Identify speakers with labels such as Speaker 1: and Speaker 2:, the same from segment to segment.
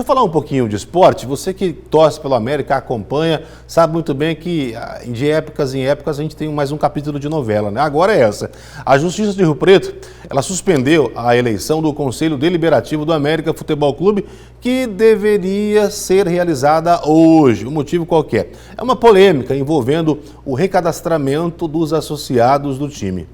Speaker 1: Deixa eu falar um pouquinho de esporte. Você que torce pelo América, acompanha, sabe muito bem que de épocas em épocas a gente tem mais um capítulo de novela, né? Agora é essa. A Justiça de Rio Preto, ela suspendeu a eleição do Conselho Deliberativo do América Futebol Clube, que deveria ser realizada hoje. O motivo qualquer. É uma polêmica envolvendo o recadastramento dos associados do time.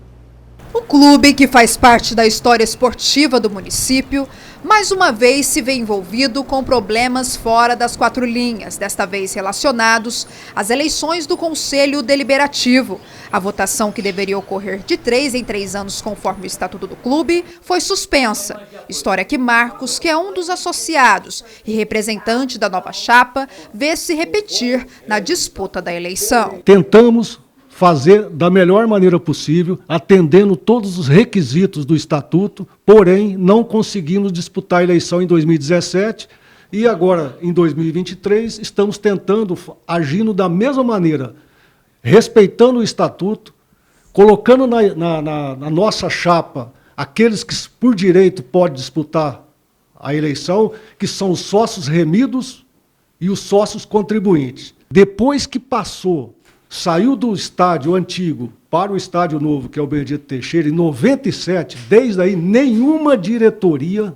Speaker 2: O clube, que faz parte da história esportiva do município, mais uma vez se vê envolvido com problemas fora das quatro linhas, desta vez relacionados às eleições do Conselho Deliberativo. A votação, que deveria ocorrer de 3 em 3 anos conforme o Estatuto do clube, foi suspensa. História que Marcos, que é um dos associados e representante da nova chapa, vê se repetir na disputa da eleição.
Speaker 3: Tentamos fazer da melhor maneira possível, atendendo todos os requisitos do Estatuto, porém não conseguimos disputar a eleição em 2017 e agora, em 2023, estamos tentando, agindo da mesma maneira, respeitando o Estatuto, colocando na nossa chapa aqueles que por direito podem disputar a eleição, que são os sócios remidos e os sócios contribuintes. Depois que saiu do estádio antigo para o estádio novo, que é o Benedito Teixeira, em 97, desde aí nenhuma diretoria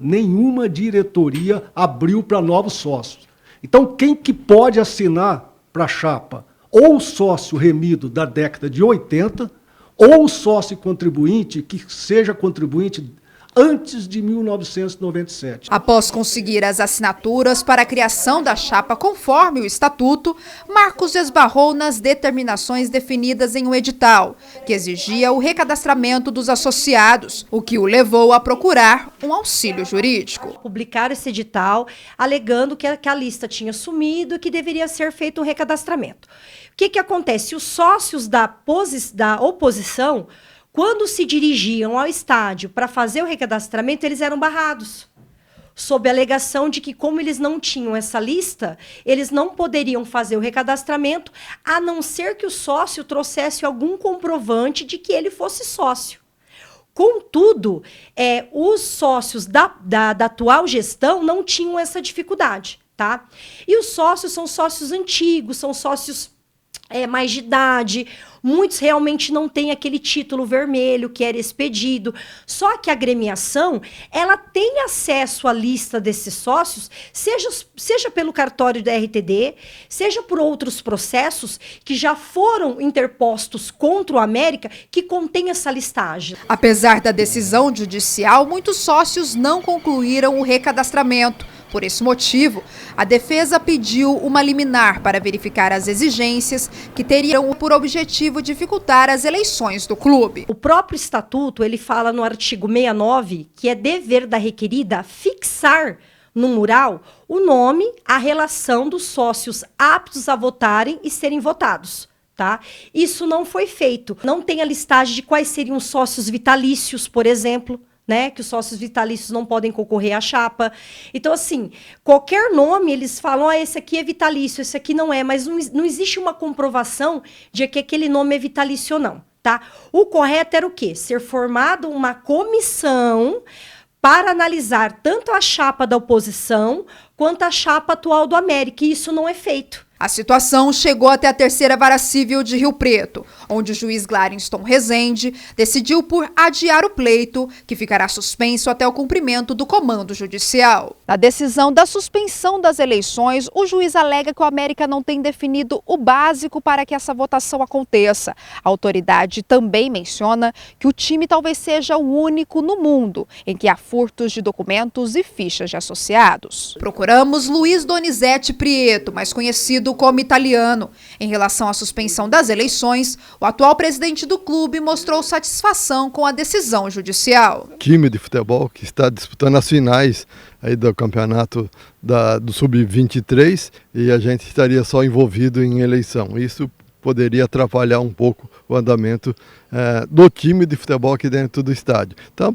Speaker 3: abriu para novos sócios. Então, quem que pode assinar para a chapa? Ou o sócio remido da década de 80, ou o sócio contribuinte, que seja contribuinte antes de 1997.
Speaker 2: Após conseguir as assinaturas para a criação da chapa conforme o Estatuto, Marcos esbarrou nas determinações definidas em um edital, que exigia o recadastramento dos associados, o que o levou a procurar um auxílio jurídico.
Speaker 4: Publicaram esse edital alegando que a lista tinha sumido e que deveria ser feito um recadastramento. O que acontece? Os sócios da oposição, quando se dirigiam ao estádio para fazer o recadastramento, eles eram barrados, sob a alegação de que, como eles não tinham essa lista, eles não poderiam fazer o recadastramento, a não ser que o sócio trouxesse algum comprovante de que ele fosse sócio. Contudo, os sócios da atual gestão não tinham essa dificuldade, tá? E os sócios são sócios antigos, são sócios mais de idade, muitos realmente não têm aquele título vermelho que era expedido. Só que a agremiação, ela tem acesso à lista desses sócios, seja pelo cartório da RTD, seja por outros processos que já foram interpostos contra o América, que contém essa listagem.
Speaker 2: Apesar da decisão judicial, muitos sócios não concluíram o recadastramento. Por esse motivo, a defesa pediu uma liminar para verificar as exigências que teriam por objetivo dificultar as eleições do clube.
Speaker 4: O próprio estatuto, ele fala no artigo 69 que é dever da requerida fixar no mural o nome, a relação dos sócios aptos a votarem e serem votados. Tá? Isso não foi feito. Não tem a listagem de quais seriam os sócios vitalícios, por exemplo, né, que os sócios vitalícios não podem concorrer à chapa. Então, assim, qualquer nome, eles falam, esse aqui é vitalício, esse aqui não é, mas não existe uma comprovação de que aquele nome é vitalício ou não, tá? O correto era o quê? Ser formada uma comissão para analisar tanto a chapa da oposição quanto a chapa atual do América, e isso não é feito.
Speaker 2: A situação chegou até a terceira vara civil de Rio Preto, onde o juiz Glariston Rezende decidiu por adiar o pleito, que ficará suspenso até o cumprimento do comando judicial. Na decisão da suspensão das eleições, o juiz alega que o América não tem definido o básico para que essa votação aconteça. A autoridade também menciona que o time talvez seja o único no mundo em que há furtos de documentos e fichas de associados. Procuramos Luiz Donizete Prieto, mais conhecido como Italiano. Em relação à suspensão das eleições, o atual presidente do clube mostrou satisfação com a decisão judicial.
Speaker 5: Time de futebol que está disputando as finais aí do campeonato do Sub-23 e a gente estaria só envolvido em eleição. Isso poderia atrapalhar um pouco o andamento do time de futebol aqui dentro do estádio. Então,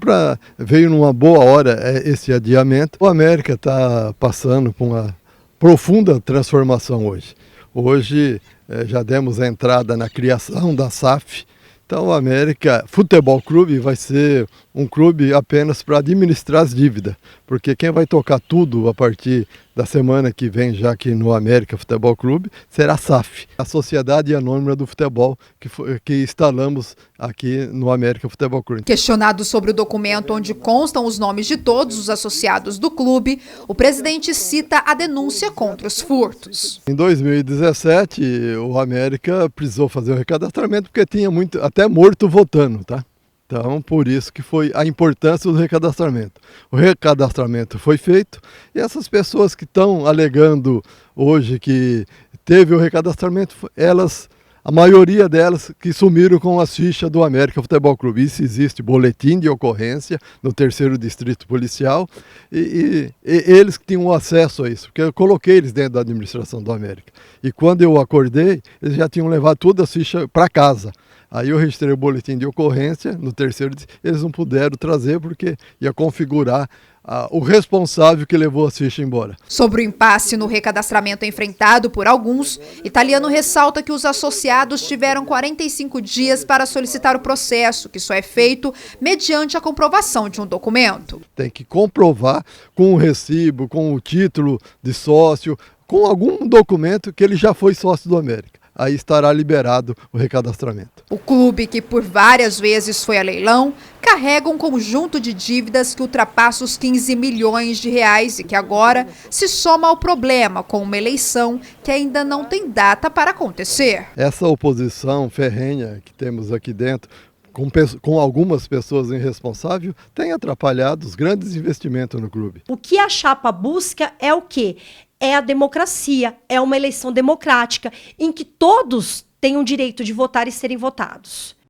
Speaker 5: veio numa boa hora esse adiamento. O América está passando por uma profunda transformação hoje. Hoje já demos a entrada na criação da SAF. Então o América Futebol Clube vai ser um clube apenas para administrar as dívidas, porque quem vai tocar tudo a partir da semana que vem, já aqui no América Futebol Clube, será SAF, a Sociedade Anônima do Futebol, que instalamos aqui no América Futebol Clube.
Speaker 2: Questionado sobre o documento onde constam os nomes de todos os associados do clube, o presidente cita a denúncia contra os furtos.
Speaker 5: Em 2017, o América precisou fazer o recadastramento porque tinha até morto votando, tá? Então, por isso que foi a importância do recadastramento. O recadastramento foi feito e essas pessoas que estão alegando hoje que teve o recadastramento, a maioria delas que sumiram com as fichas do América Futebol Clube. Isso existe boletim de ocorrência no 3º Distrito Policial e eles que tinham acesso a isso, porque eu coloquei eles dentro da administração do América. E quando eu acordei, eles já tinham levado todas as fichas para casa. Aí eu registrei o boletim de ocorrência no 3º, eles não puderam trazer porque ia configurar o responsável que levou a ficha embora.
Speaker 2: Sobre o impasse no recadastramento enfrentado por alguns, Italiano ressalta que os associados tiveram 45 dias para solicitar o processo, que só é feito mediante a comprovação de um documento.
Speaker 5: Tem que comprovar com o recibo, com o título de sócio, com algum documento que ele já foi sócio do América. Aí estará liberado o recadastramento.
Speaker 2: O clube, que por várias vezes foi a leilão, carrega um conjunto de dívidas que ultrapassa os 15 milhões de reais e que agora se soma ao problema com uma eleição que ainda não tem data para acontecer.
Speaker 5: Essa oposição ferrenha que temos aqui dentro, com algumas pessoas irresponsáveis, tem atrapalhado os grandes investimentos no clube.
Speaker 4: O que a chapa busca é o quê? É a democracia, é uma eleição democrática, em que todos têm o direito de votar e serem votados.